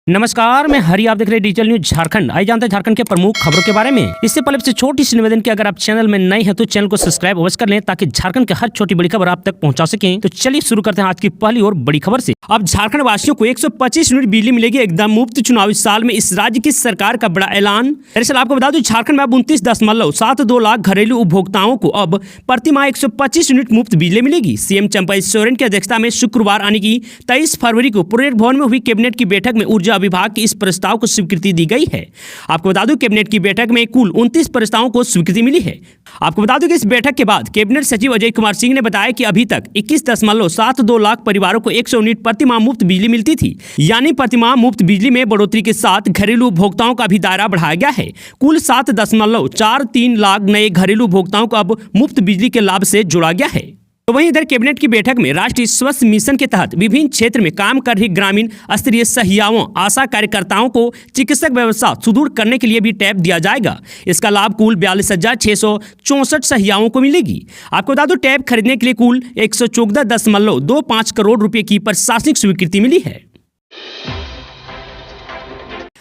नमस्कार, मैं हरी, आप देख रहे हैं डिजिटल न्यूज झारखंड। आइए जानते हैं झारखंड के प्रमुख खबरों के बारे में। इससे पहले से छोटी सी निवेदन की, अगर आप चैनल में नए हैं तो चैनल को सब्सक्राइब अवश्य कर लें ताकि झारखंड के हर छोटी बड़ी खबर आप तक पहुंचा सकें। तो चलिए शुरू करते हैं आज की पहली और बड़ी खबर से। अब झारखंड वासियों को 125 यूनिट बिजली मिलेगी एकदम मुफ्त। चुनावी साल में इस राज्य की सरकार का बड़ा ऐलान। दरअसल आपको बता दूं, झारखंड में अब 29.72 लाख घरेलू उपभोक्ताओं को अब प्रतिमाह 125 यूनिट मुफ्त बिजली मिलेगी। सीएम चंपई सोरेन की अध्यक्षता में शुक्रवार यानी कि 23 फरवरी को परेड भवन में हुई कैबिनेट की बैठक में ऊर्जा विभाग की इस प्रस्ताव को स्वीकृति दी गई है। आपको बता दूं, कैबिनेट की बैठक में कुल 29 प्रस्तावों को स्वीकृति मिली है। आपको बता दूं कि इस बैठक के बाद कैबिनेट सचिव अजय कुमार सिंह ने बताया कि अभी तक 21.72 लाख परिवारों को 100 यूनिट प्रतिमाह मुफ्त बिजली मिलती थी। यानी प्रतिमाह मुफ्त बिजली में बढ़ोतरी के साथ घरेलू उपभोक्ताओं का भी दायरा बढ़ाया गया है। कुल 7.43 लाख नए घरेलू उपभोक्ताओं को अब मुफ्त बिजली के लाभ से जोड़ा गया है। तो वहीं इधर कैबिनेट की बैठक में राष्ट्रीय स्वास्थ्य मिशन के तहत विभिन्न क्षेत्र में काम कर रही ग्रामीण स्तरीय सहियाओं, आशा कार्यकर्ताओं को चिकित्सक व्यवस्था सुदृढ़ करने के लिए भी टैब दिया जाएगा। इसका लाभ कुल 42,664 सहियाओं को मिलेगी। आपको बता दो, टैब खरीदने के लिए कुल 114.25 करोड़ रुपए की प्रशासनिक स्वीकृति मिली है।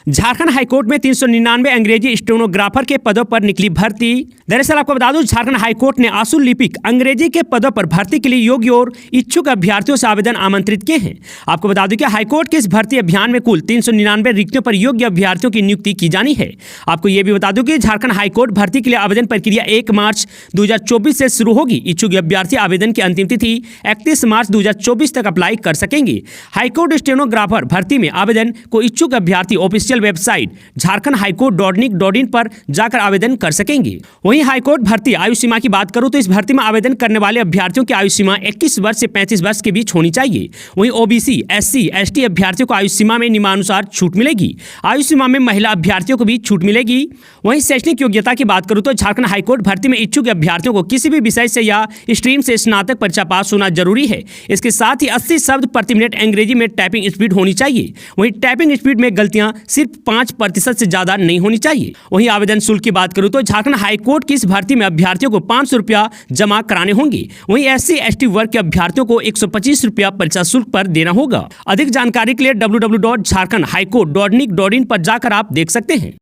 झारखंड हाईकोर्ट में 399 अंग्रेजी स्टेनोग्राफर के पदों पर निकली भर्ती। दरअसल आपको बता दूं, झारखंड हाईकोर्ट ने आशु लिपिक अंग्रेजी के पदों पर भर्ती के लिए योग्य और इच्छुक अभ्यर्थियों से आवेदन आमंत्रित किए हैं। आपको बता दूं कि हाईकोर्ट के इस भर्ती अभियान में कुल 399 रिक्तियों पर योग्य अभ्यर्थियों की नियुक्ति की जानी है। आपको यह भी बता दूं कि झारखंड हाईकोर्ट भर्ती के लिए आवेदन प्रक्रिया 1 मार्च 2024 से शुरू होगी। इच्छुक अभ्यर्थी आवेदन की अंतिम तिथि 31 मार्च 2024 तक अप्लाई कर सकेंगे। हाईकोर्ट स्टेनोग्राफर भर्ती में आवेदन को इच्छुक अभ्यर्थी ऑफिशियल वेबसाइट jharkhandhighcourt.nic.in पर जाकर आवेदन कर सकेंगे। वहीं हाईकोर्ट भर्ती आयु सीमा की बात करूं तो इस भर्ती में आवेदन करने वाले अभ्यर्थियों की आयु सीमा 21 वर्ष से 35 वर्ष के बीच होनी चाहिए। वहीं ओबीसी, एससी, एसटी अभ्यर्थियों को आयु सीमा में नियमानुसार छूट मिलेगी। आयु सीमा में महिला अभ्यर्थियों को भी छूट मिलेगी। वहीं शैक्षणिक योग्यता की बात करूं तो झारखंड हाईकोर्ट भर्ती में इच्छुक अभ्यर्थियों को किसी भी विषय से या स्ट्रीम से स्नातक परीक्षा पास होना जरूरी है। इसके साथ ही 80 शब्द प्रति मिनट अंग्रेजी में टाइपिंग स्पीड होनी चाहिए। वहीं टाइपिंग स्पीड में गलतियां सिर्फ 5% से ज्यादा नहीं होनी चाहिए। वहीं आवेदन शुल्क की बात करूं तो झारखंड हाईकोर्ट की इस भर्ती में अभ्यर्थियों को 500 रुपया जमा कराने होंगे। वहीं एससी एसटी वर्ग के अभ्यर्थियों को 125 रुपया परीक्षा शुल्क पर देना होगा। अधिक जानकारी के लिए www.jharkhandhighcourt.nic.in पर जाकर आप देख सकते हैं।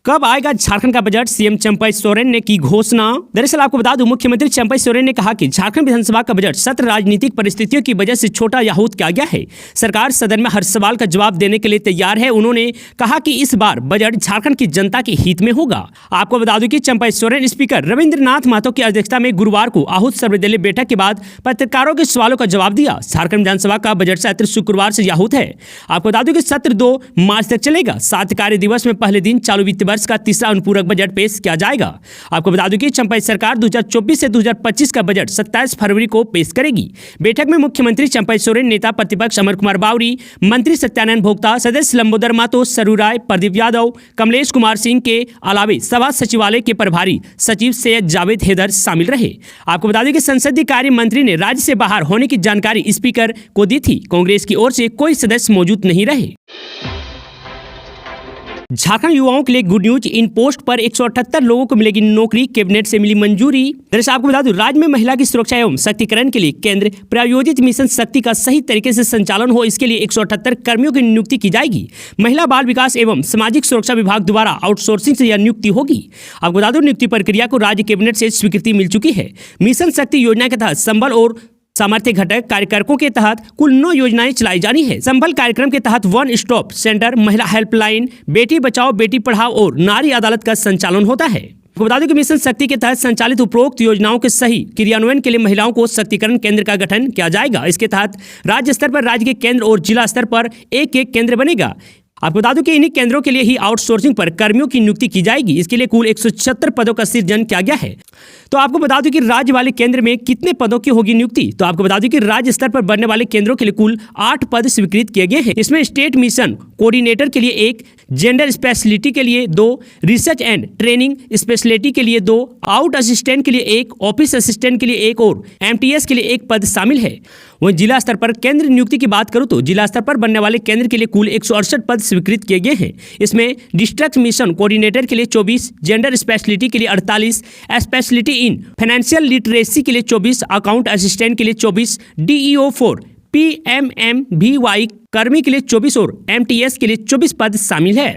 कब आएगा झारखंड का बजट, सीएम चंपई सोरेन ने की घोषणा। दरअसल आपको बता दूं, मुख्यमंत्री चंपई सोरेन ने कहा कि झारखंड विधानसभा का बजट सत्र राजनीतिक परिस्थितियों की वजह से छोटा या आहूत किया गया है। सरकार सदन में हर सवाल का जवाब देने के लिए तैयार है। उन्होंने कहा कि इस बार बजट झारखंड की जनता के हित में होगा। आपको बता दूं कि चंपई सोरेन स्पीकर रविंद्रनाथ महतो की अध्यक्षता में गुरुवार को आहूत सर्वदलीय बैठक के बाद पत्रकारों के सवालों का जवाब दिया। झारखंड विधानसभा का बजट सत्र शुक्रवार से आहूत है। आपको बता दूं कि सत्र 2 मार्च तक चलेगा। 7 कार्य दिवस में पहले दिन चालू वित्त वर्ष का तीसरा अनुपूरक बजट पेश किया जाएगा। आपको बता दूं कि चंपई सरकार 2024 से 2025 का बजट 27 फरवरी को पेश करेगी। बैठक में मुख्यमंत्री चंपई सोरेन, नेता प्रतिपक्ष अमर कुमार बावरी, मंत्री सत्यानंद भोक्ता, सदस्य लंबोदर महतो, सरू राय, प्रदीप यादव, कमलेश कुमार सिंह के अलावे सभा सचिवालय के प्रभारी सचिव सैयद जावेद हैदर शामिल रहे। आपको बता दें कि संसदीय कार्य मंत्री ने राज्य से बाहर होने की जानकारी स्पीकर को दी थी। कांग्रेस की ओर से कोई सदस्य मौजूद नहीं रहे। झारखंड युवाओं के लिए गुड न्यूज, इन पोस्ट पर 178 लोगों को मिलेगी नौकरी, कैबिनेट से मिली मंजूरी। दरअसल आपको बता दूं, राज्य में महिला की सुरक्षा एवं शक्तिकरण के लिए केंद्र प्रायोजित मिशन शक्ति का सही तरीके से संचालन हो, इसके लिए 178 कर्मियों की नियुक्ति की जाएगी। महिला बाल विकास एवं सामाजिक सुरक्षा विभाग द्वारा आउटसोर्सिंग से यह नियुक्ति होगी। आपको बता दूं, नियुक्ति प्रक्रिया को राज्य कैबिनेट से स्वीकृति मिल चुकी है। मिशन शक्ति योजना के तहत संबल और सामर्थ्य घटक कार्यक्रमों के तहत कुल 9 योजनाएं चलाई जानी है। संबल कार्यक्रम के तहत 1 स्टॉप सेंटर, महिला हेल्पलाइन, बेटी बचाओ बेटी पढ़ाओ और नारी अदालत का संचालन होता है। आपको बता दें कि मिशन शक्ति के तहत संचालित उपरोक्त योजनाओं के सही क्रियान्वयन के लिए महिलाओं को शक्तिकरण केंद्र का गठन किया जाएगा। इसके तहत राज्य स्तर पर राज्य के केंद्र और जिला स्तर पर एक केंद्र बनेगा। आपको बता दूं कि इन्हीं केंद्रों के लिए ही आउटसोर्सिंग पर कर्मियों की नियुक्ति की जाएगी। इसके लिए कुल 176 पदों का सृजन किया गया है। तो आपको बता दूं कि राज्य वाले केंद्र में कितने पदों की होगी नियुक्ति। तो आपको बता दूं कि राज्य स्तर पर बनने वाले केंद्रों के लिए कुल 8 पद स्वीकृत किए गए हैं। इसमें स्टेट मिशन कोऑर्डिनेटर के लिए 1, जेंडर स्पेशलिटी के लिए 2, रिसर्च एंड ट्रेनिंग स्पेशलिटी के लिए 2, आउट असिस्टेंट के लिए 1, ऑफिस असिस्टेंट के लिए 1 और एमटीएस के लिए 1 पद शामिल है। वहीं जिला स्तर पर केंद्र नियुक्ति की बात करूं तो जिला स्तर पर बनने वाले केंद्र के लिए कुल 168 पद स्वीकृत किए गए हैं। इसमें डिस्ट्रिक्ट मिशन कोऑर्डिनेटर के लिए 24, जेंडर स्पेशलिटी के लिए 48, स्पेशलिटी इन फाइनेंशियल लिटरेसी के लिए 24, अकाउंट असिस्टेंट के लिए 24, DEO 4, PMMVY कर्मी के लिए 24 और MTS के लिए 24 पद शामिल है।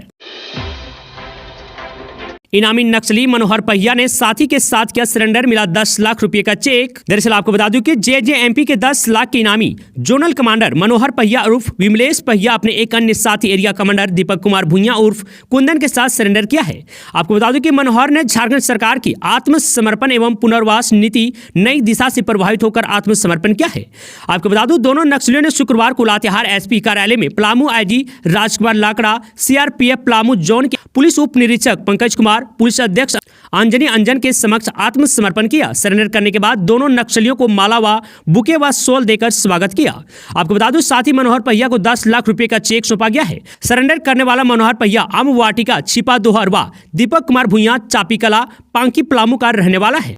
इनामी नक्सली मनोहर पहिया ने साथी के साथ किया सरेंडर, मिला 10 लाख रुपए का चेक। दरअसल आपको बता दूं कि JJMP के 10 लाख के इनामी जोनल कमांडर मनोहर पहिया उर्फ विमलेश पहिया अपने एक अन्य साथी एरिया कमांडर दीपक कुमार भुइयां उर्फ कुंदन के साथ सरेंडर किया है। आपको बता दूं कि मनोहर ने झारखंड सरकार की आत्मसमर्पण एवं पुनर्वास नीति नई दिशा से प्रभावित होकर आत्मसमर्पण किया है। आपको बता दूं दोनों नक्सलियों ने शुक्रवार को लातेहार SP कार्यालय में पलामू IG राजकुमार लाकड़ा, CRPF पलामू जोन के पुलिस उप निरीक्षक पंकज कुमार, पुलिस अध्यक्ष अंजनी अंजन के समक्ष आत्मसमर्पण किया। सरेंडर करने के बाद दोनों नक्सलियों को माला व बुके व शॉल देकर स्वागत किया। आपको बता दूं साथ ही मनोहर पहिया को 10 लाख रुपए का चेक सौंपा गया है। सरेंडर करने वाला मनोहर पहिया आम वाटिका छिपा दोहर व दीपक कुमार भुइयां चापीकला पांकी पलामू का रहने वाला है।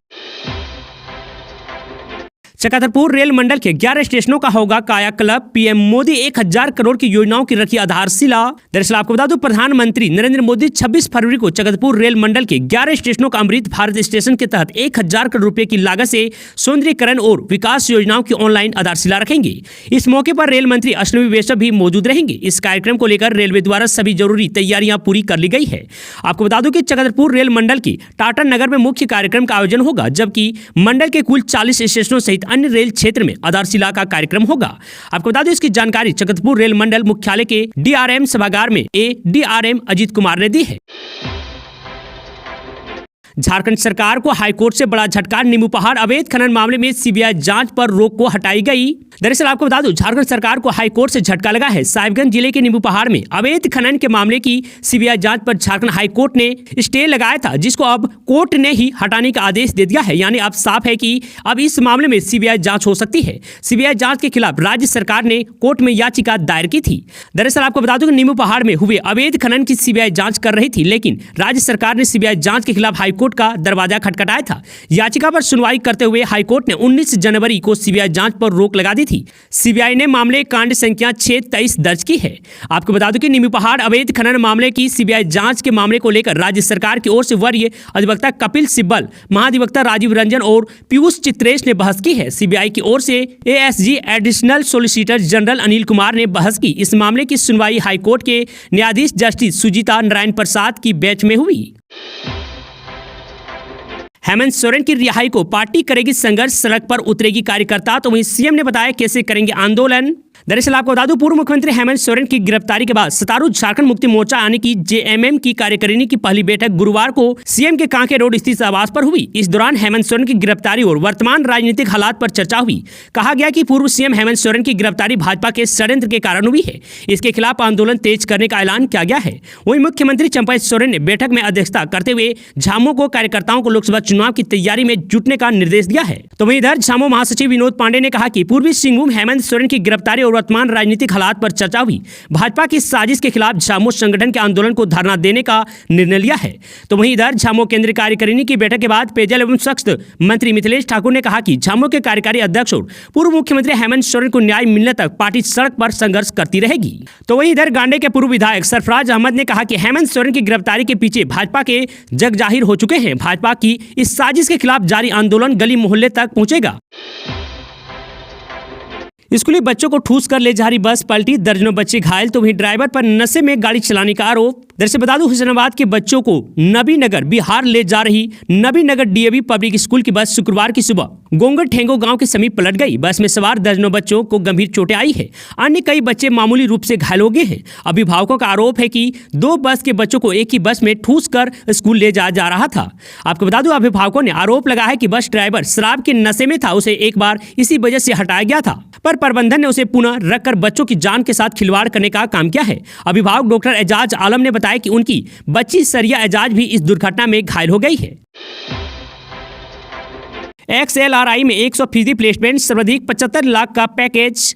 चक्रधरपुर रेल मंडल के 11 स्टेशनों का होगा कायाकल्प, PM मोदी 1000 करोड़ की योजनाओं की रखी आधारशिला। दरअसल आपको बता दूं प्रधानमंत्री नरेंद्र मोदी 26 फरवरी को चक्रधरपुर रेल मंडल के 11 स्टेशनों का अमृत भारत स्टेशन के तहत 1000 करोड़ रुपए की लागत से सौंदर्यीकरण और विकास योजनाओं की ऑनलाइन आधारशिला रखेंगे। इस मौके पर रेल मंत्री अश्विनी वैष्णव भी मौजूद रहेंगे। इस कार्यक्रम को लेकर रेलवे द्वारा सभी जरूरी तैयारियां पूरी कर ली गई है। आपको बता दूं कि चक्रधरपुर रेल मंडल की टाटा नगर में मुख्य कार्यक्रम का आयोजन होगा, जबकि मंडल के कुल 40 स्टेशनों सहित अन्य रेल क्षेत्र में आधारशिला का कार्यक्रम होगा। आपको बता दें इसकी जानकारी चक्रधरपुर रेल मंडल मुख्यालय के DRM सभागार में DRM अजीत कुमार ने दी है। झारखंड सरकार को हाईकोर्ट से बड़ा झटका, नींबू पहाड़ अवैध खनन मामले में CBI जांच पर रोक को हटाई गई। दरअसल आपको बता दूं झारखंड सरकार को हाईकोर्ट से झटका लगा है। साहिबगंज जिले के नींबू पहाड़ में अवैध खनन के मामले की CBI जांच पर झारखंड हाईकोर्ट ने स्टे लगाया था, जिसको अब कोर्ट ने ही हटाने का आदेश दे दिया है। यानी अब साफ है कि अब इस मामले में CBI जांच हो सकती है। CBI जांच के खिलाफ राज्य सरकार ने कोर्ट में याचिका दायर की थी। दरअसल आपको बता दूं कि नींबू पहाड़ में हुए अवैध खनन की CBI जांच कर रही थी, लेकिन राज्य सरकार ने CBI जांच के खिलाफ हाईकोर्ट का दरवाजा खटखटाया था। याचिका पर सुनवाई करते हुए हाईकोर्ट ने 19 जनवरी को CBI जांच पर रोक लगा दी थी। CBI ने मामले कांड संख्या 623 दर्ज की है। आपको बता दूं कि नींबू पहाड़ अवैध खनन मामले की CBI जांच के मामले को लेकर राज्य सरकार की ओर से वरीय अधिवक्ता कपिल सिब्बल, महाधिवक्ता राजीव रंजन और पीयूष चित्रेश ने बहस की है। CBI की ओर से ASG additional solicitor general Anil Kumar ने बहस की। इस मामले की सुनवाई हाईकोर्ट के न्यायाधीश जस्टिस सुजीता नारायण प्रसाद की बेंच में हुई। हेमंत सोरेन की रिहाई को पार्टी करेगी संघर्ष, सड़क पर उतरेगी कार्यकर्ता। तो वहीं CM ने बताया कैसे करेंगे आंदोलन। दरअसल आपको बता दूं पूर्व मुख्यमंत्री हेमंत सोरेन की गिरफ्तारी के बाद सत्तारूढ़ झारखंड मुक्ति मोर्चा यानी कि JMM की कार्यकारिणी की पहली बैठक गुरुवार को CM के कांके रोड स्थित आवास पर हुई। इस दौरान हेमंत सोरेन की गिरफ्तारी और वर्तमान राजनीतिक हालात पर चर्चा हुई। कहा गया कि पूर्व CM हेमंत सोरेन की गिरफ्तारी भाजपा के षड्यंत्र के कारण हुई है। इसके खिलाफ आंदोलन तेज करने का ऐलान किया गया है। वहीं मुख्यमंत्री चंपा सोरेन ने बैठक में अध्यक्षता करते हुए झामो को कार्यकर्ताओं को लोकसभा चुनाव की तैयारी में जुटने का निर्देश दिया है। तो वहीं इधर झामो महासचिव विनोद पांडे ने कहा कि पूर्वी सिंहभूम हेमंत सोरेन की गिरफ्तारी और वर्तमान राजनीतिक हालात पर चर्चा हुई। भाजपा की साजिश के खिलाफ झामो संगठन के आंदोलन को धरना देने का निर्णय लिया है। तो वहीं इधर झामो केंद्रीय कार्यकारिणी की बैठक के बाद पेयजल एवं स्वच्छता मंत्री मिथिलेश ठाकुर ने कहा कि झामो के कार्यकारी अध्यक्ष और पूर्व मुख्यमंत्री हेमंत सोरेन को न्याय मिलने तक पार्टी सड़क पर संघर्ष करती रहेगी। तो वहीं इधर गांडे के पूर्व विधायक सरफराज अहमद ने कहा कि हेमंत सोरेन की गिरफ्तारी के पीछे भाजपा के जग जाहिर हो चुके हैं। भाजपा की इस साजिश के खिलाफ जारी आंदोलन गली मोहल्ले तक पहुंचेगा। स्कूली बच्चों को ठूस कर ले जा रही बस पलटी, दर्जनों बच्चे घायल। तो वहीं ड्राइवर पर नशे में गाड़ी चलाने का आरोप। दरअसल बता दूं हुसैनाबाद के बच्चों को नबीनगर बिहार ले जा रही नबीनगर DAV पब्लिक स्कूल की बस शुक्रवार की सुबह गोंगट ठेंगो गांव के समीप पलट गई। बस में सवार दर्जनों बच्चों को गंभीर चोटें आई है। अन्य कई बच्चे मामूली रूप से घायल हो गए हैं। अभिभावकों का आरोप है कि 2 बस के बच्चों को एक ही बस में ठूस कर स्कूल ले जाया जा रहा था। आपको बता दूं अभिभावकों ने आरोप लगाया है कि बस ड्राइवर शराब के नशे में था, उसे एक बार इसी वजह से हटाया गया था, पर प्रबंधन ने उसे पुनः रखकर बच्चों की जान के साथ खिलवाड़ करने का काम किया है। अभिभावक डॉक्टर एजाज आलम ने बताया कि उनकी बच्ची सरिया एजाज भी इस दुर्घटना में घायल हो गई है। XLRI में 100% प्लेसमेंट, सर्वाधिक 75 लाख का पैकेज।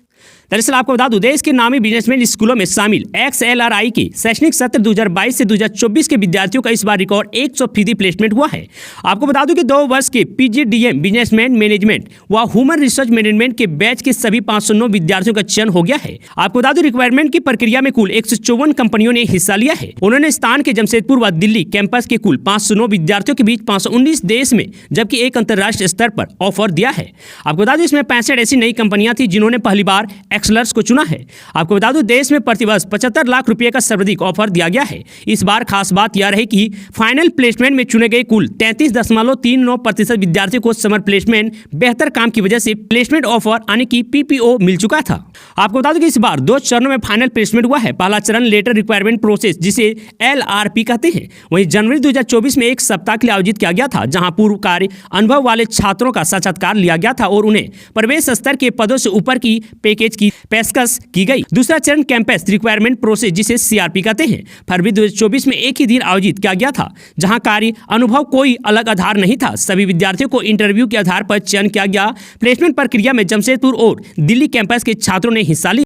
दरअसल आपको बता दूं, देश के नामी बिजनेसमैन स्कूलों में शामिल XLRI के शैक्षणिक सत्र 2022 से 2024 के विद्यार्थियों का इस बार रिकॉर्ड 100% प्लेसमेंट हुआ है। आपको बता दूं कि 2 वर्ष के PGDM बिजनेसमैन मैनेजमेंट व ह्यूमन रिसोर्स मैनेजमेंट के बैच के सभी 509 विद्यार्थियों का चयन हो गया है। आपको बता दूं, रिक्वायरमेंट की प्रक्रिया में कुल 154 कंपनियों ने हिस्सा लिया है। उन्होंने स्थान के जमशेदपुर व दिल्ली कैंपस के कुल 509 विद्यार्थियों के बीच 519 देश में जबकि एक अंतर्राष्ट्रीय स्तर पर ऑफर दिया है। आपको बता दूं, इसमें 65 ऐसी नई कंपनियां थी जिन्होंने पहली बार एक्सेलर्स को चुना है। आपको बता दूं, देश में प्रतिवर्ष 75 लाख रुपए का सर्वाधिक ऑफर दिया गया है। इस बार खास बात यह रही कि फाइनल प्लेसमेंट में चुने गए कुल 33.39% विद्यार्थियों को समर प्लेसमेंट बेहतर काम की वजह से प्लेसमेंट ऑफर यानी कि PPO मिल चुका था। आपको बता दूं कि इस बार 2 चरणों में फाइनल प्लेसमेंट हुआ है। पहला चरण लेटर रिक्वायरमेंट प्रोसेस जिसे LRP कहते हैं, वहीं जनवरी 2024 में एक सप्ताह के लिए आयोजित किया गया था, जहां पूर्व कार्य अनुभव वाले छात्रों का साक्षात्कार लिया गया था और उन्हें प्रवेश स्तर के पदों से ऊपर की पैकेज की पेशकश की गई। दूसरा चरण कैंपस रिक्वायरमेंट प्रोसेस जिसे CRP कहते हैं, फरवरी 2024 में एक ही दिन आयोजित किया गया था, जहां कार्य अनुभव कोई अलग आधार नहीं था। सभी विद्यार्थियों को इंटरव्यू के आधार पर चयन किया गया। प्लेसमेंट प्रक्रिया में जमशेदपुर और दिल्ली कैंपस के छात्रों ने हिस्सा लिया।